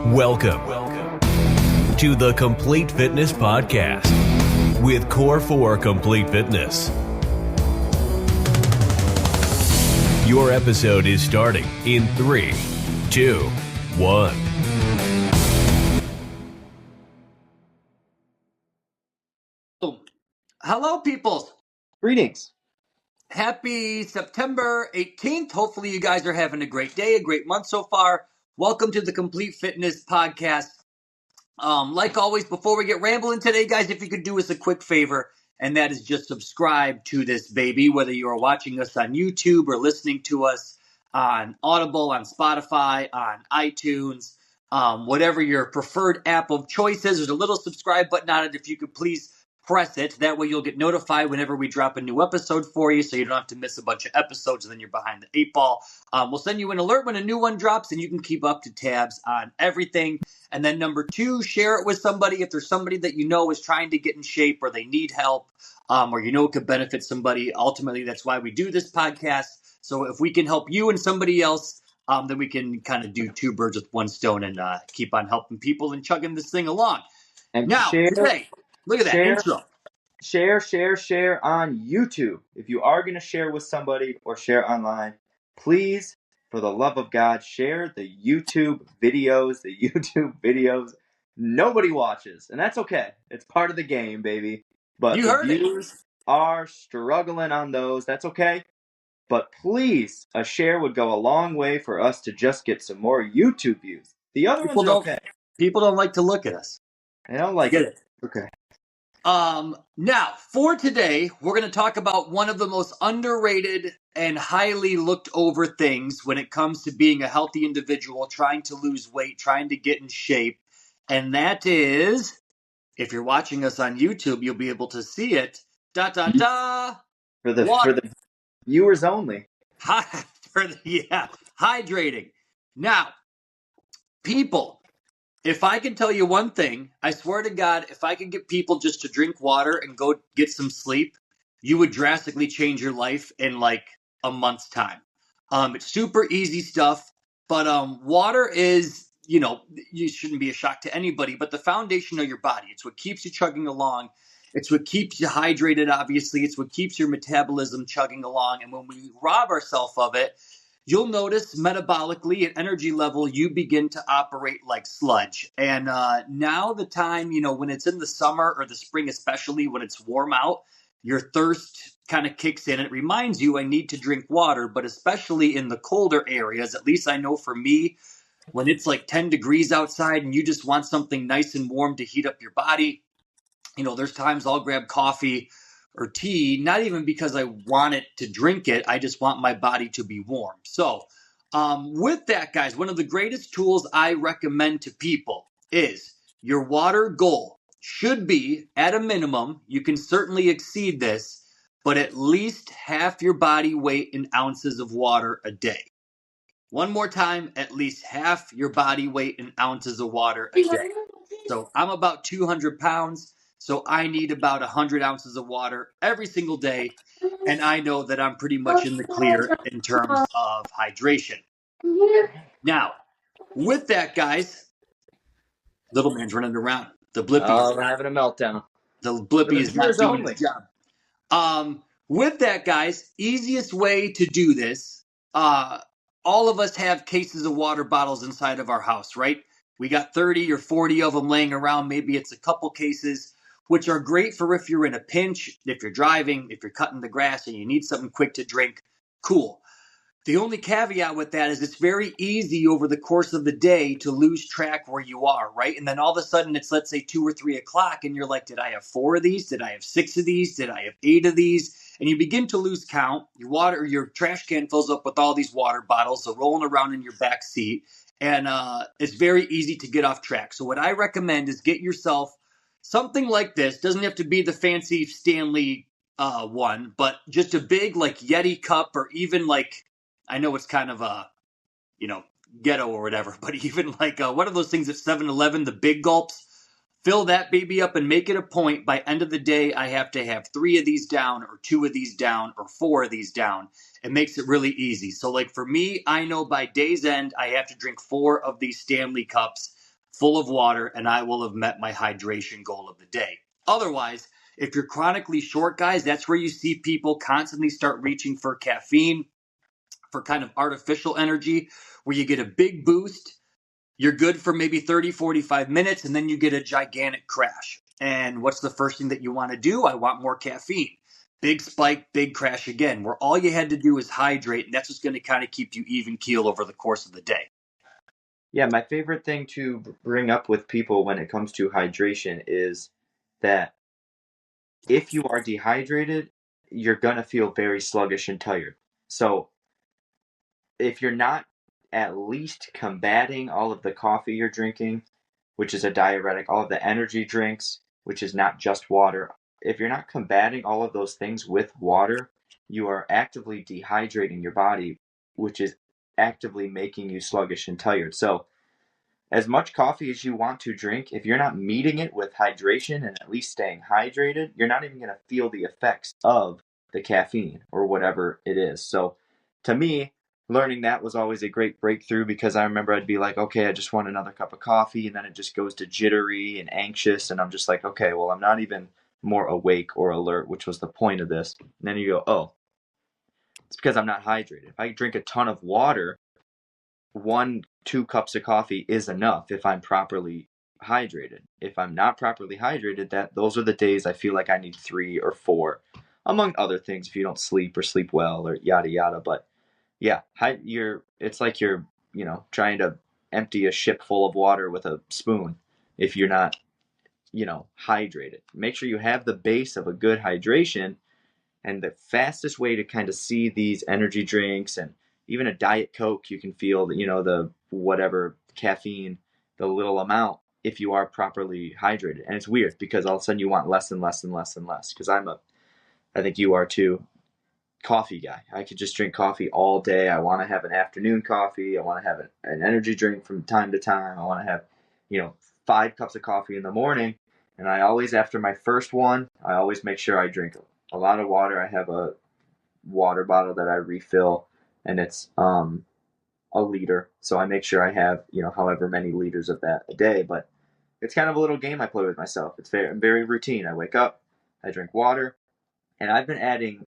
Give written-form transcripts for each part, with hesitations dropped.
Welcome to the Complete Fitness Podcast with Core 4 Complete Fitness. Your episode is starting in 3, 2, 1. Hello, peoples. Greetings. Happy September 18th. Hopefully you guys are having a great day, a great month so far. Welcome to the Complete Fitness Podcast. Like always, before we get rambling today, guys, if you could do us a quick favor, and that is just subscribe to this baby, whether you are watching us on YouTube or listening to us on Audible, on Spotify, on iTunes, whatever your preferred app of choice is. There's a little subscribe button on it. If you could please press it. That way you'll get notified whenever we drop a new episode for you, so you don't have to miss a bunch of episodes and then you're behind the 8 ball. We'll send you an alert when a new one drops, and you can keep up to tabs on everything. And then number 2, share it with somebody. If there's somebody that you know is trying to get in shape or they need help, or you know it could benefit somebody. Ultimately, that's why we do this podcast. So if we can help you and somebody else, then we can kind of do 2 birds with 1 stone and keep on helping people and chugging this thing along. And now, today, look at that intro. Share on YouTube. If you are going to share with somebody or share online, please, for the love of God, share the YouTube videos. Nobody watches, and that's okay. It's part of the game, baby. But You the heard it. viewers are struggling on those. That's okay. But please, a share would go a long way for us to just get some more YouTube views. The other ones are okay. People don't like to look at us. I don't like Get it. Okay. Now, for today, we're going to talk about one of the most underrated and highly looked over things when it comes to being a healthy individual, trying to lose weight, trying to get in shape. And that is, if you're watching us on YouTube, you'll be able to see it. For the viewers only. Hydrating. Now, people, if I can tell you one thing, I swear to God, if I could get people just to drink water and go get some sleep, you would drastically change your life in like a month's time. It's super easy stuff, but water is, you shouldn't be a shock to anybody, but the foundation of your body. It's what keeps you chugging along. It's what keeps you hydrated, obviously. It's what keeps your metabolism chugging along. And when we rob ourselves of it, you'll notice metabolically at energy level, you begin to operate like sludge. And now the time, when it's in the summer or the spring, especially when it's warm out, your thirst kind of kicks in. It reminds you, I need to drink water, but especially in the colder areas, at least I know for me, when it's like 10 degrees outside and you just want something nice and warm to heat up your body, there's times I'll grab coffee or tea, not even because I want it to drink it. I just want my body to be warm. So with that, guys, one of the greatest tools I recommend to people is your water goal should be at a minimum. You can certainly exceed this, but at least half your body weight in ounces of water a day. One more time, at least half your body weight in ounces of water a day. So I'm about 200 pounds. So I need about 100 ounces of water every single day. And I know that I'm pretty much in the clear in terms of hydration. Now, with that, guys, little man's running around. The Blippy is having a meltdown. The Blippy is not doing his job. With that, guys, easiest way to do this, all of us have cases of water bottles inside of our house, right? We got 30 or 40 of them laying around. Maybe it's a couple cases, which are great for if you're in a pinch, if you're driving, if you're cutting the grass and you need something quick to drink. Cool. The only caveat with that is it's very easy over the course of the day to lose track where you are, right? And then all of a sudden it's, let's say, 2 or 3 o'clock and you're like, did I have 4 of these? Did I have 6 of these? Did I have 8 of these? And you begin to lose count. Your trash can fills up with all these water bottles, so rolling around in your back seat. And it's very easy to get off track. So what I recommend is get yourself something like this. Doesn't have to be the fancy Stanley one, but just a big like Yeti cup, or even like, I know it's kind of ghetto or whatever, but even like one of those things at 7-Eleven, the big gulps. Fill that baby up and make it a point. By end of the day, I have to have 3 of these down, or 2 of these down, or 4 of these down. It makes it really easy. So like for me, I know by day's end, I have to drink 4 of these Stanley cups. full of water, and I will have met my hydration goal of the day. Otherwise, if you're chronically short, guys, that's where you see people constantly start reaching for caffeine, for kind of artificial energy, where you get a big boost. You're good for maybe 30, 45 minutes, and then you get a gigantic crash. And what's the first thing that you want to do? I want more caffeine. Big spike, big crash again, where all you had to do is hydrate, and that's what's going to kind of keep you even keel over the course of the day. Yeah, my favorite thing to bring up with people when it comes to hydration is that if you are dehydrated, you're going to feel very sluggish and tired. So if you're not at least combating all of the coffee you're drinking, which is a diuretic, all of the energy drinks, which is not just water, if you're not combating all of those things with water, you are actively dehydrating your body, which is actively making you sluggish and tired. So as much coffee as you want to drink, if you're not meeting it with hydration and at least staying hydrated, you're not even going to feel the effects of the caffeine or whatever it is. So to me, learning that was always a great breakthrough, because I remember I'd be like, okay, I just want another cup of coffee, and then it just goes to jittery and anxious, and I'm just like, okay, well, I'm not even more awake or alert, which was the point of this. And then you go, oh, it's because I'm not hydrated. If I drink a ton of water, 1, 2 cups of coffee is enough if I'm properly hydrated. If I'm not properly hydrated, those are the days I feel like I need 3 or 4, among other things, if you don't sleep or sleep well or yada yada. But yeah, it's like you're trying to empty a ship full of water with a spoon if you're not hydrated. Make sure you have the base of a good hydration. And the fastest way to kind of see these energy drinks and even a Diet Coke, you can feel that, the whatever caffeine, the little amount, if you are properly hydrated. And it's weird because all of a sudden you want less and less and less and less. Because I think you are too, coffee guy. I could just drink coffee all day. I want to have an afternoon coffee. I want to have an energy drink from time to time. I want to have, 5 cups of coffee in the morning. And I always, after my first one, I always make sure I drink a lot of water. I have a water bottle that I refill, and it's a liter. So I make sure I have, however many liters of that a day. But it's kind of a little game I play with myself. It's very routine. I wake up, I drink water, and I've been adding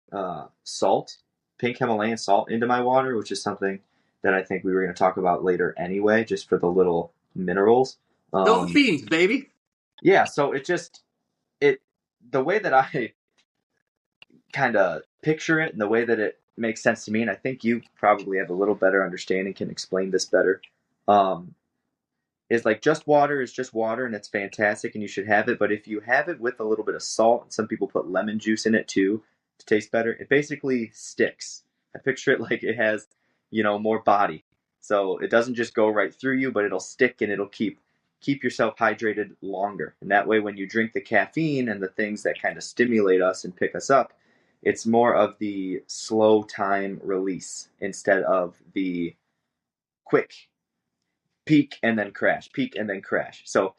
salt, pink Himalayan salt, into my water, which is something that I think we were going to talk about later anyway, just for the little minerals. No fiends, baby. Yeah, so the way that I kind of picture it and the way that it makes sense to me, and I think you probably have a little better understanding, can explain this better, is like just water is just water, and it's fantastic and you should have it. But if you have it with a little bit of salt, and some people put lemon juice in it too to taste better, it basically sticks. I picture it like it has, more body. So it doesn't just go right through you, but it'll stick and it'll keep yourself hydrated longer. And that way, when you drink the caffeine and the things that kind of stimulate us and pick us up, it's more of the slow time release instead of the quick peak and then crash, peak and then crash. So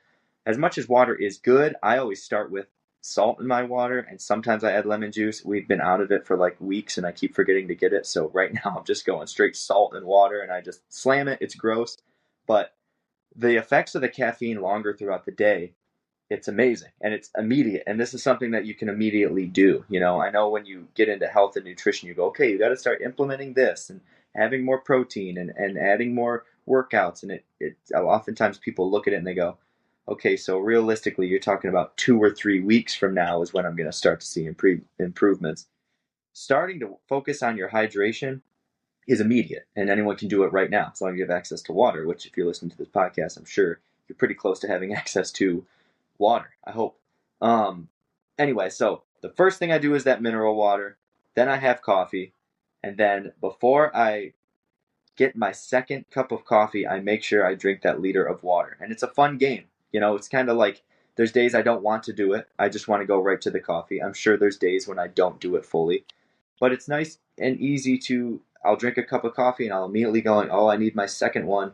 as much as water is good, I always start with salt in my water, and sometimes I add lemon juice. We've been out of it for like weeks and I keep forgetting to get it. So right now I'm just going straight salt and water, and I just slam it. It's gross, but the effects of the caffeine longer throughout the day, it's amazing and it's immediate. And this is something that you can immediately do. I know when you get into health and nutrition, you go, okay, you got to start implementing this and having more protein and adding more workouts. And it oftentimes people look at it and they go, okay, so realistically, you're talking about 2 or 3 weeks from now is when I'm going to start to see improvements. Starting to focus on your hydration is immediate, and anyone can do it right now as long as you have access to water, which if you're listening to this podcast, I'm sure you're pretty close to having access to water, I hope. Anyway, so the first thing I do is that mineral water, then I have coffee, and then before I get my second cup of coffee, I make sure I drink that liter of water. And it's a fun game. It's kind of like there's days I don't want to do it. I just want to go right to the coffee. I'm sure there's days when I don't do it fully. But it's nice and easy I'll drink a cup of coffee and I'll immediately go, oh, I need my second one.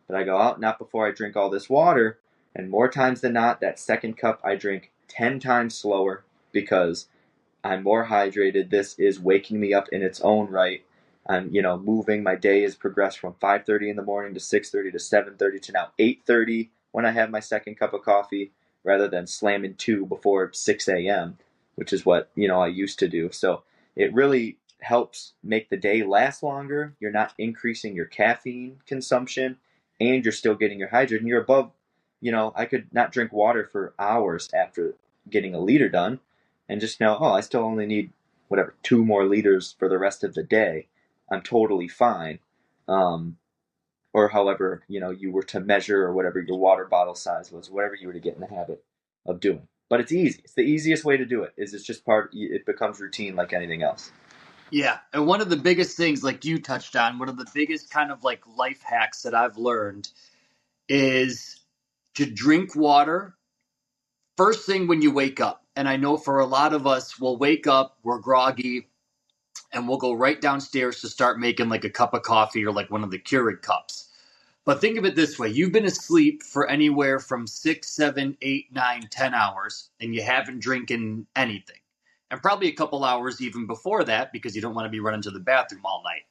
But I go, oh, not before I drink all this water. And more times than not, that second cup I drink 10 times slower because I'm more hydrated. This is waking me up in its own right. I'm, moving. My day has progressed from 5:30 in the morning to 6:30 to 7:30 to now 8:30 when I have my second cup of coffee rather than slamming 2 before 6 a.m., which is what, I used to do. So it really helps make the day last longer. You're not increasing your caffeine consumption, and you're still getting your hydrate, and you're above, I could not drink water for hours after getting a liter done and just know, oh, I still only need whatever 2 more liters for the rest of the day. I'm totally fine. Or however, you were to measure, or whatever your water bottle size was, whatever you were to get in the habit of doing. But it's easy. It's the easiest way to do it. It's just it becomes routine like anything else. Yeah. And one of the biggest things, like you touched on, one of the biggest kind of like life hacks that I've learned is to drink water first thing when you wake up. And I know for a lot of us, we'll wake up, we're groggy, and we'll go right downstairs to start making like a cup of coffee or like one of the Keurig cups. But think of it this way. You've been asleep for anywhere from 6, 7, 8, 9, 10 hours, and you haven't drinking anything. And probably a couple hours even before that, because you don't want to be running to the bathroom all night.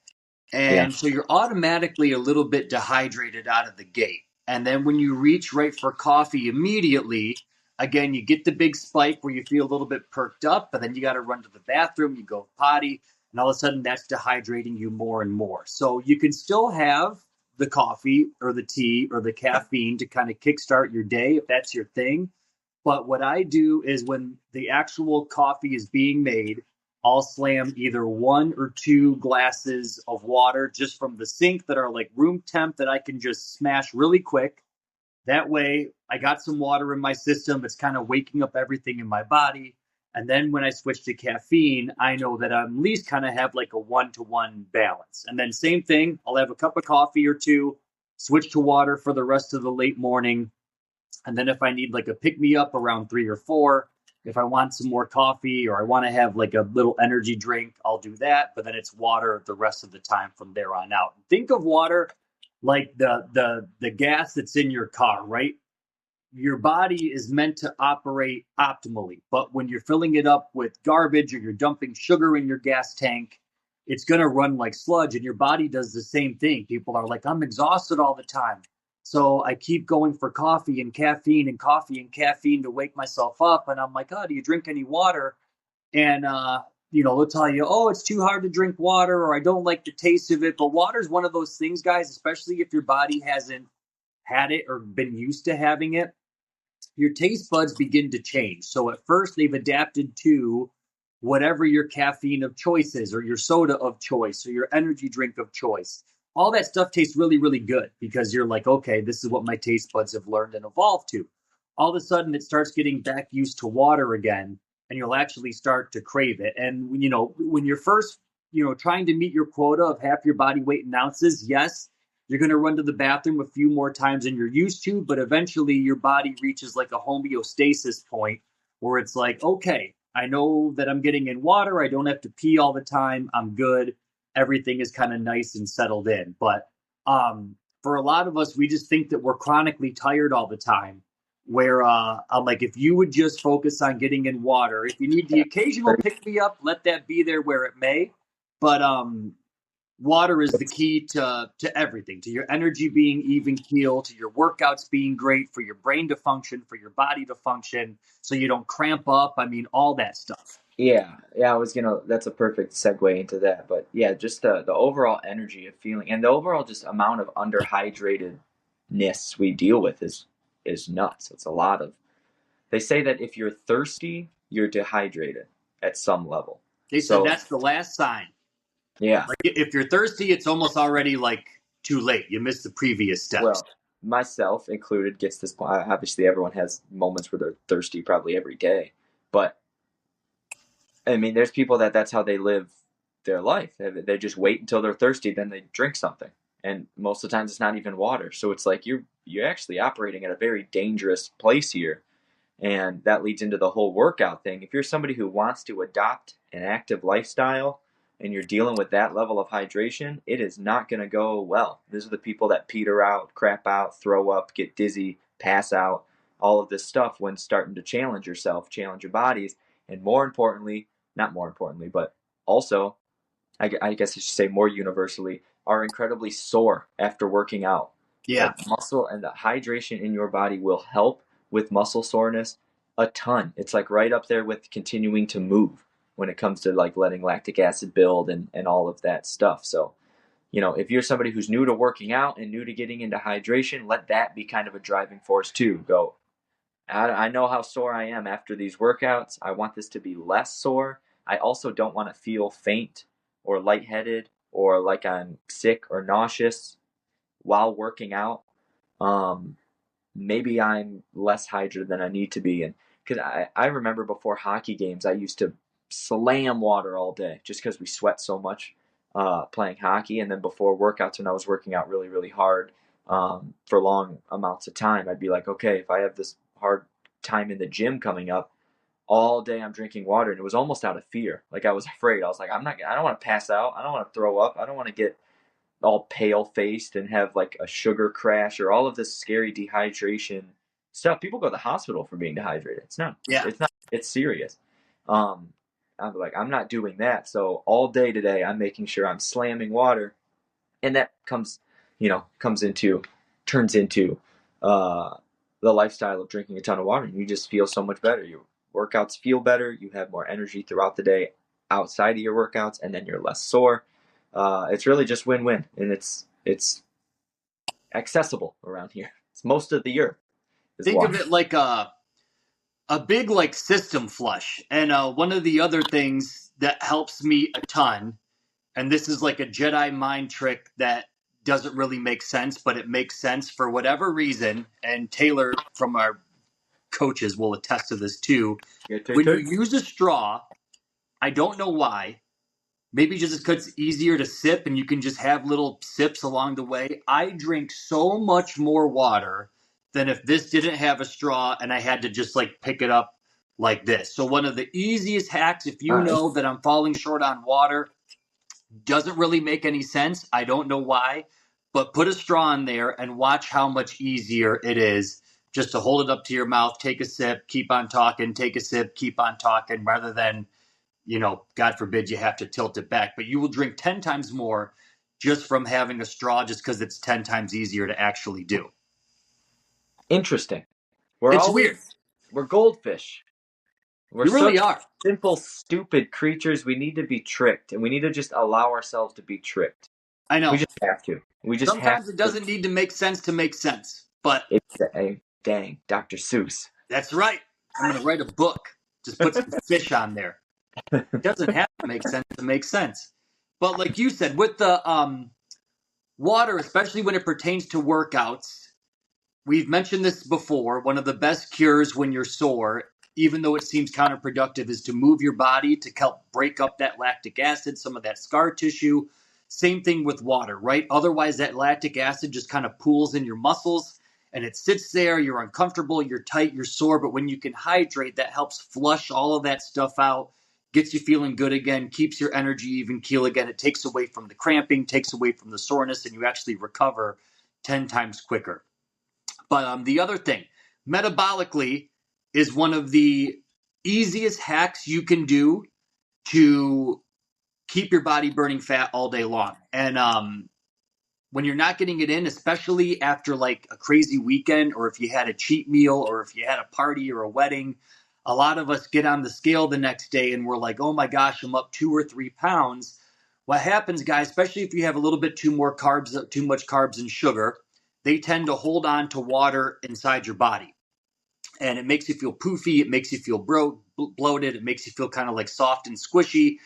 Yeah. And so you're automatically a little bit dehydrated out of the gate. And then when you reach right for coffee immediately, again, you get the big spike where you feel a little bit perked up, but then you got to run to the bathroom, you go potty, and all of a sudden that's dehydrating you more and more. So you can still have the coffee or the tea or the caffeine to kind of kickstart your day if that's your thing. But what I do is when the actual coffee is being made, I'll slam either 1 or 2 glasses of water just from the sink that are like room temp that I can just smash really quick. That way, I got some water in my system. It's kind of waking up everything in my body. And then when I switch to caffeine, I know that I at least kind of have like a 1-to-1 balance. And then same thing, I'll have a cup of coffee or 2, switch to water for the rest of the late morning. And then if I need like a pick me up around 3 or 4, if I want some more coffee or I want to have like a little energy drink, I'll do that. But then it's water the rest of the time from there on out. Think of water like the gas that's in your car, right? Your body is meant to operate optimally, but when you're filling it up with garbage or you're dumping sugar in your gas tank, it's going to run like sludge, and your body does the same thing. People are like, I'm exhausted all the time, so I keep going for coffee and caffeine and coffee and caffeine to wake myself up. And I'm like, oh, do you drink any water? And they'll tell you, oh, it's too hard to drink water, or I don't like the taste of it. But water is one of those things, guys, especially if your body hasn't had it or been used to having it, your taste buds begin to change. So at first they've adapted to whatever your caffeine of choice is, or your soda of choice, or your energy drink of choice. All that stuff tastes really, really good because you're like, okay, this is what my taste buds have learned and evolved to. All of a sudden it starts getting back used to water again, and you'll actually start to crave it. And when you're first, trying to meet your quota of half your body weight in ounces, yes, you're going to run to the bathroom a few more times than you're used to, but eventually your body reaches like a homeostasis point where it's like, okay, I know that I'm getting in water. I don't have to pee all the time. I'm good. Everything is kind of nice and settled in. But for a lot of us, we just think that we're chronically tired all the time. Where I'm like, if you would just focus on getting in water, if you need the occasional pick me up, let that be there where it may. But water is the key to everything, to your energy being even keel, to your workouts being great, for your brain to function, for your body to function, so you don't cramp up. I mean, all that stuff. Yeah, that's a perfect segue into that. But yeah, just the overall energy of feeling, and the overall just amount of underhydratedness we deal with is nuts. It's a lot of, they say that if you're thirsty, you're dehydrated at some level. They said that's the last sign. Yeah. Like if you're thirsty, it's almost already like too late. You missed the previous steps. Well, myself included gets this point. Obviously, everyone has moments where they're thirsty probably every day. But, I mean, there's people that's how they live their life. They just wait until they're thirsty, then they drink something. And most of the times it's not even water. So it's like you're actually operating at a very dangerous place here. And that leads into the whole workout thing. If you're somebody who wants to adopt an active lifestyle and you're dealing with that level of hydration, it is not going to go well. These are the people that peter out, crap out, throw up, get dizzy, pass out, all of this stuff when starting to challenge yourself, challenge your bodies, and more importantly, not more importantly, but also, I guess I should say more universally, are incredibly sore after working out. Yeah. Like muscle and the hydration in your body will help with muscle soreness a ton. It's like right up there with continuing to move when it comes to like letting lactic acid build and all of that stuff. So, if you're somebody who's new to working out and new to getting into hydration, let that be kind of a driving force too. Go, I know how sore I am after these workouts. I want this to be less sore. I also don't want to feel faint or lightheaded or like I'm sick or nauseous while working out. Um, Maybe I'm less hydrated than I need to be. And because I remember before hockey games, I used to slam water all day just because we sweat so much playing hockey. And then before workouts, when I was working out really, really hard for long amounts of time, I'd be like, okay, if I have this hard time in the gym coming up, all day I'm drinking water. And it was almost out of fear. Like I was afraid. I was like, I don't want to pass out. I don't want to throw up. I don't want to get all pale faced and have like a sugar crash or all of this scary dehydration stuff. People go to the hospital for being dehydrated. Yeah. It's serious. Um, I'm like, I'm not doing that. So all day today, I'm making sure I'm slamming water, and that turns into uh, the lifestyle of drinking a ton of water. And you just feel so much better. Your workouts feel better. You have more energy throughout the day outside of your workouts, and then you're less sore. It's really just win-win, and it's accessible around here. It's most of the year. Think of it like a big like system flush. And one of the other things that helps me a ton, and this is like a Jedi mind trick that doesn't really make sense, but it makes sense for whatever reason. And Taylor from our coaches will attest to this too. When you use a straw, I don't know why. Maybe just because it's easier to sip and you can just have little sips along the way. I drink so much more water than if this didn't have a straw and I had to just like pick it up like this. So one of the easiest hacks, if you know that I'm falling short on water, doesn't really make any sense. I don't know why, but put a straw in there and watch how much easier it is just to hold it up to your mouth, take a sip, keep on talking, take a sip, keep on talking, rather than God forbid you have to tilt it back, but you will drink 10 times more just from having a straw just because it's 10 times easier to actually do. Interesting. It's weird. We're goldfish. We're You really such are. simple, stupid creatures. We need to be tricked, and we need to just allow ourselves to be tricked. I know. We just have to. Sometimes it doesn't need to make sense, but dang, Dr. Seuss. That's right. I'm going to write a book. Just put some fish on there. It doesn't have to make sense to make sense. But like you said, with the water, especially when it pertains to workouts, we've mentioned this before. One of the best cures when you're sore, even though it seems counterproductive, is to move your body to help break up that lactic acid, some of that scar tissue. Same thing with water, right? Otherwise, that lactic acid just kind of pools in your muscles and it sits there. You're uncomfortable, you're tight, you're sore. But when you can hydrate, that helps flush all of that stuff out, gets you feeling good again, keeps your energy even keel again. It takes away from the cramping, takes away from the soreness, and you actually recover 10 times quicker. But the other thing, metabolically, is one of the easiest hacks you can do to keep your body burning fat all day long. And when you're not getting it in, especially after like a crazy weekend, or if you had a cheat meal, or if you had a party or a wedding, a lot of us get on the scale the next day and we're like, oh my gosh, I'm up 2 or 3 pounds. What happens, guys, especially if you have a little bit too much carbs and sugar, they tend to hold on to water inside your body. And it makes you feel poofy. It makes you feel bloated. It makes you feel kind of like soft and squishy.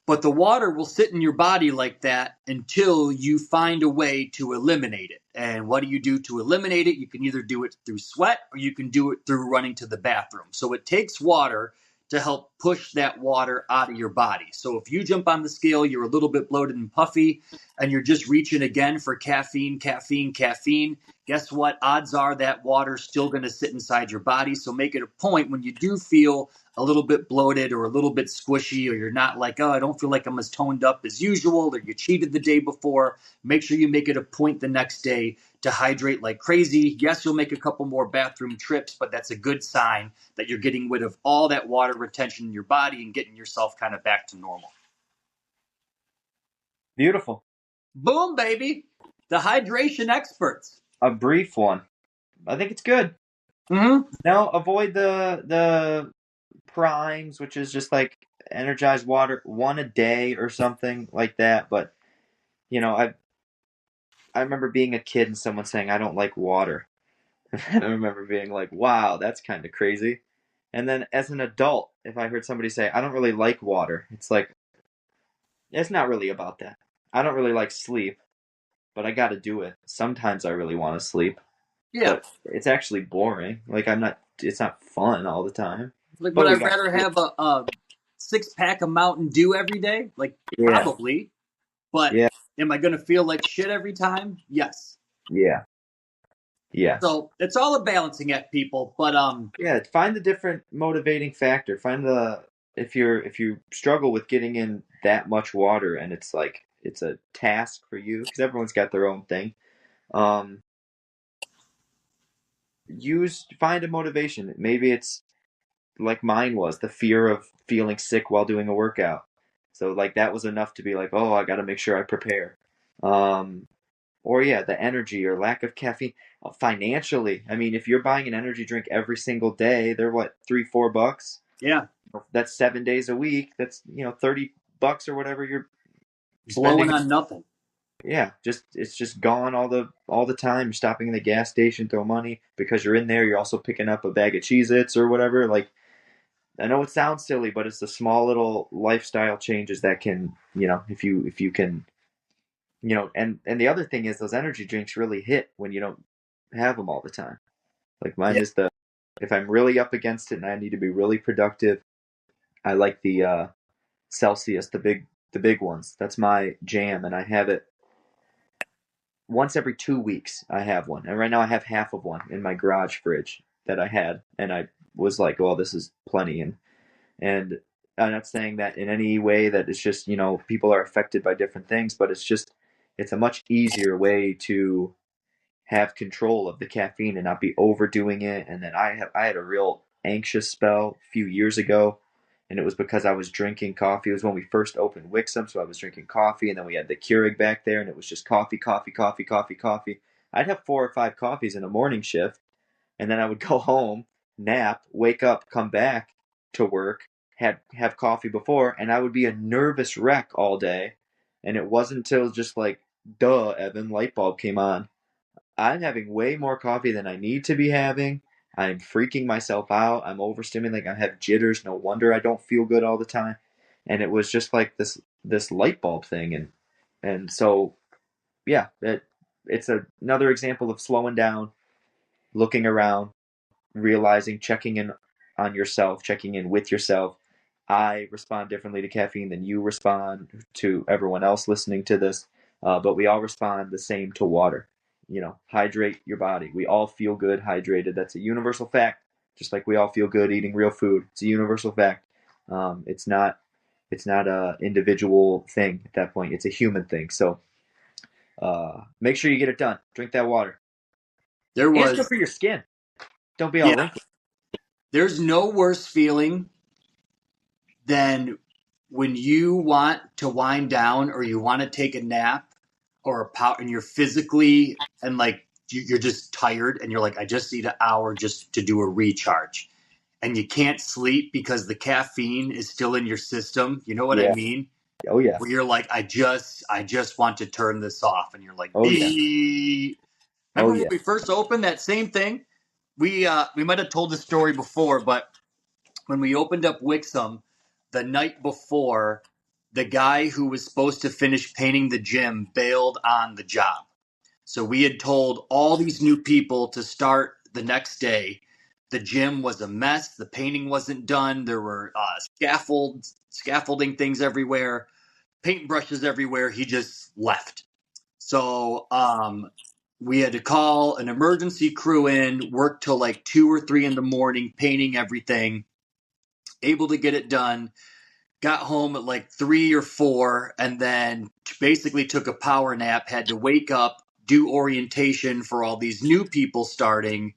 But the water will sit in your body like that until you find a way to eliminate it. And what do you do to eliminate it? You can either do it through sweat or you can do it through running to the bathroom. So it takes water to help push that water out of your body. So if you jump on the scale, you're a little bit bloated and puffy, and you're just reaching again for caffeine, guess what? Odds are that water's still going to sit inside your body. So make it a point when you do feel a little bit bloated or a little bit squishy, or you're not like, oh, I don't feel like I'm as toned up as usual, or you cheated the day before, make sure you make it a point the next day to hydrate like crazy. Yes, you'll make a couple more bathroom trips, but that's a good sign that you're getting rid of all that water retention in your body and getting yourself kind of back to normal. Beautiful. Boom, baby. The hydration experts. a brief one. I think it's good. Mm-hmm. Now avoid the primes, which is just like energized water, one a day or something like that. But I remember being a kid and someone saying I don't like water, and I remember being like, wow, that's kind of crazy. And then as an adult, if I heard somebody say I don't really like water, it's like it's not really about that. I don't really like sleep, but I got to do it. Sometimes I really want to sleep, Yeah. but it's actually boring. Like I'm not. It's not fun all the time. Like, would But I we got. rather have a 6 pack of Mountain Dew every day? Like, Yeah, probably. But yeah, am I going to feel like shit every time? Yes. yeah, yeah. So it's all a balancing act, people. But Yeah, find the different motivating factor. Find the if you struggle with getting in that much water and it's like it's a task for you because everyone's got their own thing. Um, find a motivation. Maybe it's like mine was the fear of feeling sick while doing a workout. So like that was enough to be like, oh, I got to make sure I prepare. Um, or yeah, the energy or lack of caffeine. Financially, I mean, if you're buying an energy drink every single day, they're what, $3-4? yeah, That's 7 days a week. That's $30 or whatever you're blowing spending. on nothing. Yeah, just it's just gone all the time. You're stopping in the gas station, throw money because you're in there. You're also picking up a bag of Cheez-Its or whatever. Like I know it sounds silly, but it's the small little lifestyle changes that can, if you can, and the other thing is those energy drinks really hit when you don't have them all the time. Like mine Yeah, is if I'm really up against it and I need to be really productive, I like the Celsius, the big ones. That's my jam, and I have it once every 2 weeks. I have one, and right now I have half of one in my garage fridge that I had, and I was like, "Well, this is plenty." And I'm not saying that in any way that it's just people are affected by different things, but it's a much easier way to have control of the caffeine and not be overdoing it. And then I had a real anxious spell a few years ago, and it was because I was drinking coffee. It was when we first opened Wixom, so I was drinking coffee, and then we had the Keurig back there, and it was just coffee, coffee, coffee, coffee, coffee. I'd have 4 or 5 coffees in a morning shift, and then I would go home, nap, wake up, come back to work, have coffee before, and I would be a nervous wreck all day. And it wasn't until just like, duh, Evan, light bulb came on. I'm having way more coffee than I need to be having. I'm freaking myself out. I'm overstimulating. I have jitters. No wonder I don't feel good all the time. And it was just like this light bulb thing. And so yeah, it's another example of slowing down, looking around, realizing, checking in on yourself, checking in with yourself. I respond differently to caffeine than you respond to everyone else listening to this, but we all respond the same to water. Hydrate your body. We all feel good hydrated. That's a universal fact. Just like we all feel good eating real food, it's a universal fact. It's not a individual thing at that point. It's a human thing. So make sure you get it done. Drink that water. there And it's good was. for your skin. Don't be all Yeah, wrinkly. there's no worse feeling than when you want to wind down or you want to take a nap or a power and you're physically and like you're just tired and you're like, I just need an hour just to do a recharge. And you can't sleep because the caffeine is still in your system. You know what I Yeah. mean? Oh yeah. Where you're like, I just want to turn this off. And you're like, Oh yeah. Oh remember when yeah. we first opened that same thing? We might have told this story before, but when we opened up Wixom the night before, the guy who was supposed to finish painting the gym bailed on the job. So we had told all these new people to start the next day. The gym was a mess. The painting wasn't done. There were scaffolding things everywhere, paintbrushes everywhere. He just left. So we had to call an emergency crew in, work till like 2 or 3 in the morning, painting everything, able to get it done. Got home at like 3 or 4, and then basically took a power nap. Had to wake up, do orientation for all these new people starting.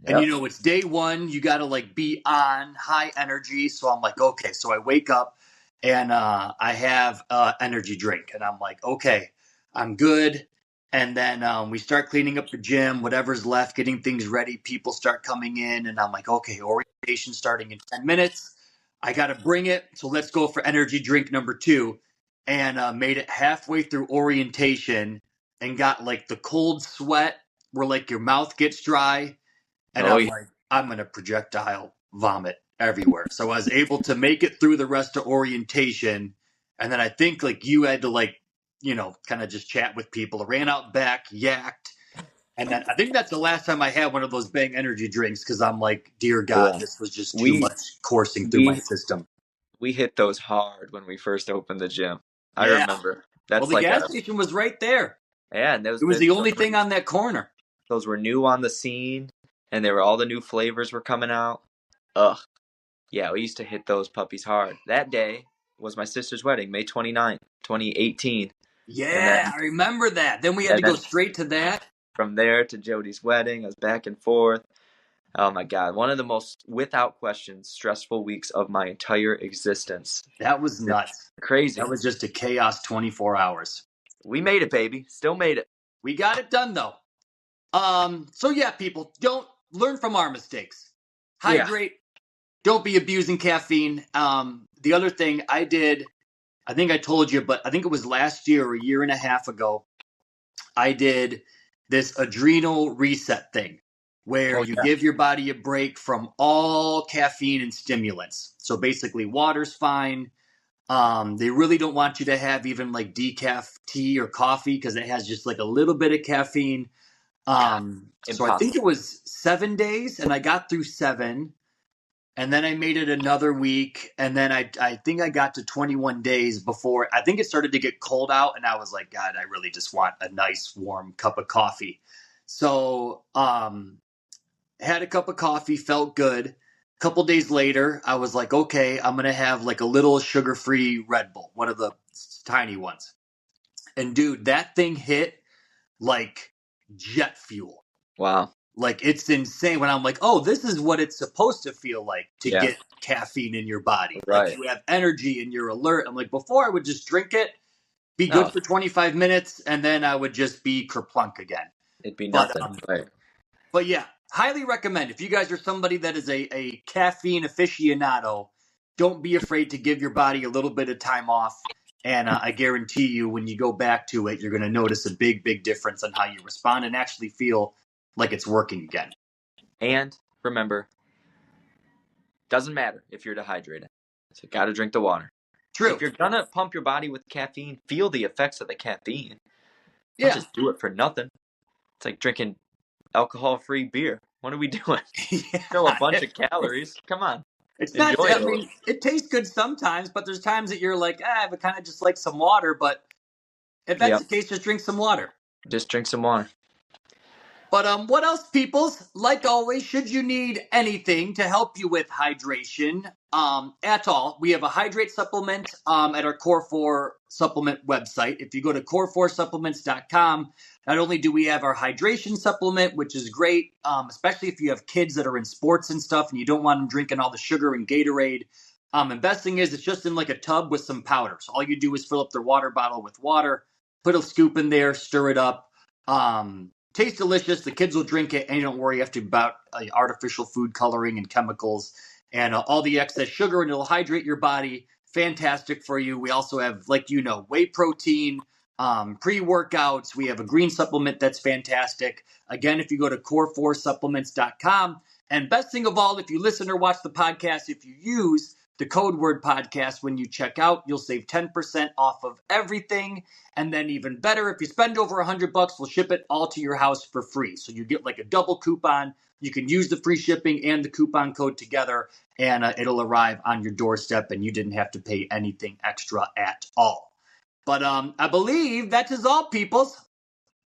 And Yep. it's day one. You got to like be on high energy. So I'm like, okay. So I wake up and I have energy drink, and I'm like, okay, I'm good. And then we start cleaning up the gym, whatever's left, getting things ready. People start coming in, and I'm like, okay, orientation starting in 10 minutes. I got to bring it. So let's go for energy drink number 2. And made it halfway through orientation and got like the cold sweat where like your mouth gets dry. And I'm like, I'm going to projectile vomit everywhere. So I was able to make it through the rest of orientation. And then I think like you had to like, kind of just chat with people. I ran out back, yacked. And then I think that's the last time I had one of those Bang energy drinks because I'm like, dear God, this was just too much coursing through my system. We hit those hard when we first opened the gym. I Yeah. remember. That's Well, the gas station was right there. Yeah, and it was the only thing on that corner. Those were new on the scene, and all the new flavors were coming out. Ugh. Yeah, we used to hit those puppies hard. That day was my sister's wedding, May 29th, 2018. Yeah, I remember that. Then we had to go straight to that. From there to Jody's wedding, I was back and forth. Oh my God, one of the most, without question, stressful weeks of my entire existence. That was nuts. Crazy. That was just a chaos 24 hours. We made it, baby. Still made it. We got it done, though. So yeah, people, don't learn from our mistakes. Hydrate. Don't be abusing caffeine. The other thing I did, I think I told you, but I think it was last year or a year and a half ago, I did this adrenal reset thing where you give your body a break from all caffeine and stimulants. So basically water's fine. They really don't want you to have even like decaf tea or coffee because it has just like a little bit of caffeine. So I think it was 7 days and I got through 7 and then I made it another week. And then I think I got to 21 days before I think it started to get cold out. And I was like, God, I really just want a nice warm cup of coffee. So, had a cup of coffee, felt good. A couple days later, I was like, okay, I'm going to have like a little sugar-free Red Bull, one of the tiny ones. And dude, that thing hit like jet fuel. Wow. Like it's insane when I'm like, oh, this is what it's supposed to feel like to get caffeine in your body. Right. Like you have energy and you're alert. I'm like, before I would just drink it, be good for 25 minutes, and then I would just be kerplunk again. It'd be nothing. But yeah, highly recommend. If you guys are somebody that is a caffeine aficionado, don't be afraid to give your body a little bit of time off. And I guarantee you, when you go back to it, you're going to notice a big, big difference on how you respond and actually feel like it's working again. And remember, doesn't matter if you're dehydrated. So you got to drink the water. True. If you're going to pump your body with caffeine, feel the effects of the caffeine. Yeah. Don't just do it for nothing. It's like drinking alcohol-free beer. What are we doing? Still a bunch of calories. Come on. It's not. I mean, it tastes good sometimes, but there's times that you're like, I would kind of just like some water. But if that's the case, just drink some water. Just drink some water. But what else, peoples? Like always, should you need anything to help you with hydration at all, we have a hydrate supplement at our Core 4 supplement website. If you go to core4supplements.com, not only do we have our hydration supplement, which is great, especially if you have kids that are in sports and stuff and you don't want them drinking all the sugar and Gatorade. And best thing is it's just in like a tub with some powder. So all you do is fill up their water bottle with water, put a scoop in there, stir it up. Tastes delicious. The kids will drink it, and you don't worry after about artificial food coloring and chemicals and all the excess sugar, and it'll hydrate your body. Fantastic for you. We also have, like whey protein, pre-workouts. We have a green supplement that's fantastic. Again, if you go to core4supplements.com, and best thing of all, if you listen or watch the podcast, if you use the code word podcast when you check out, you'll save 10% off of everything. And then even better, if you spend over $100, we'll ship it all to your house for free. So you get like a double coupon. You can use the free shipping and the coupon code together, and it'll arrive on your doorstep, and you didn't have to pay anything extra at all. But I believe that is all, peoples.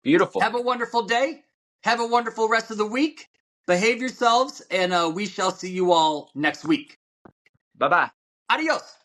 Beautiful. Have a wonderful day. Have a wonderful rest of the week. Behave yourselves, and we shall see you all next week. Bye-bye. Adios.